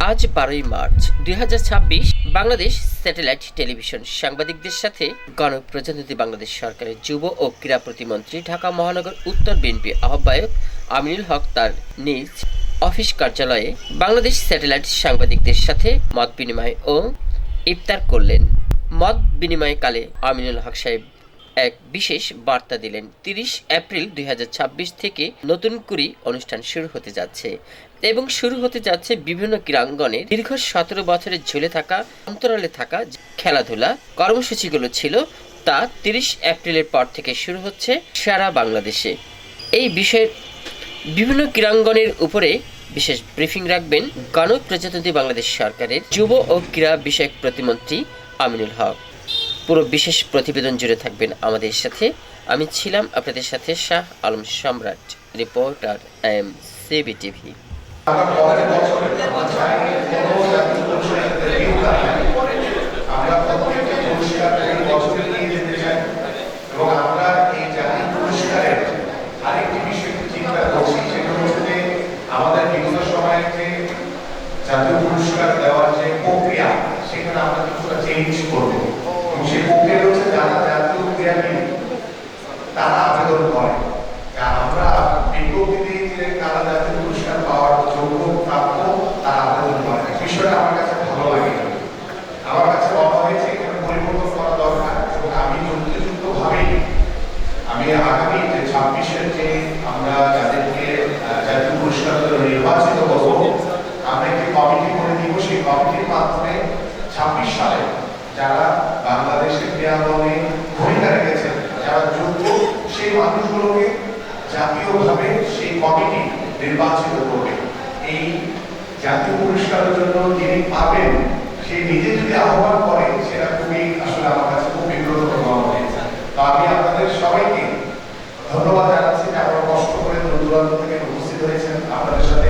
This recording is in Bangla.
আজ 12ই মার্চ 2026 বাংলাদেশ স্যাটেলাইট টেলিভিশন সাংবাদিকদের সাথে গণপ্রজাতন্ত্রী বাংলাদেশ সরকারের যুব ও ক্রীড়া প্রতিমন্ত্রী ঢাকা মহানগর উত্তর বিএনপি আহ্বায়ক আমিনুল হক তার নিজ অফিস কার্যালয়ে বাংলাদেশ স্যাটেলাইট সাংবাদিকদের সাথে মত বিনিময় ও ইফতার করলেন। মত বিনিময়কালে আমিনুল হক সাহেব এক বিশেষ বার্তা দিলেন। 30 এপ্রিল 2026 থেকে নতুন করে অনুষ্ঠান শুরু হতে যাচ্ছে এবং শুরু হতে যাচ্ছে বিভিন্ন ক্রীড়াঙ্গনের দীর্ঘ 17 বছরের ঝুলে থাকা অন্তরালে থাকা খেলাধুলা কর্মসূচিগুলো ছিল, তা 30 এপ্রিলের পর থেকে শুরু হচ্ছে সারা বাংলাদেশে। এই বিষয়ে বিভিন্ন ক্রীড়াঙ্গনের উপরে বিশেষ ব্রিফিং রাখবেন গণপ্রজাতন্ত্রী বাংলাদেশ সরকারের যুব ও ক্রীড়া বিষয়ক প্রতিমন্ত্রী আমিনুল হক। পুরো বিশেষ প্রতিবেদন জুড়ে থাকবেন আমাদের সাথে। আমি ছিলাম আপনাদের সাথে শাহ আলম সম্রাট, রিপোর্টার সিবিটিভি। জাতীয় পুরস্কার দেওয়ার যে প্রক্রিয়া, সেখানে আমরা কিছুটা চেঞ্জ করবো এবং সেই প্রক্রিয়া হচ্ছে যারা জাতীয় ক্রীড়াবিদ তারা আবেদন করে। আমরা বিজ্ঞপ্তি যে কারা জাতীয় পুরস্কার পাওয়ার যোগ্য প্রাপ্য তারা আবেদন করে। বিষয়টা আমার কাছে ভালো লাগে। আমার কাছে মনে হয়েছে এখানে পরিবর্তন করা দরকার এবং আমি যুক্তিযুক্তভাবেই আমি আগামী যে 26-এর যে আমরা যাদেরকে জাতীয় পুরস্কার নির্বাচিত করবো, আমরা একটি কমিটি করে দিব। সেই কমিটির মাধ্যমে 26 সালে যারা বাংলাদেশের ক্রীড়াঙ্গনে ভূমিকা রেখেছেন, যারা যোগ্য, সেই মানুষগুলোকে জাতীয়ভাবে সেই কমিটি নির্বাচিত করবে। এই জাতীয় পুরস্কারের জন্য যিনি পাবেন সে নিজে যদি আহ্বান করে, সেটা খুবই আসলে আমার কাছে খুব বিব্রতকর মনে হয়েছে। তো আমি আপনাদের সবাইকে ধন্যবাদ জানাচ্ছি যে আপনারা কষ্ট করে দূর দূরান্ত থেকে উপস্থিত হয়েছেন। আপনাদের সাথে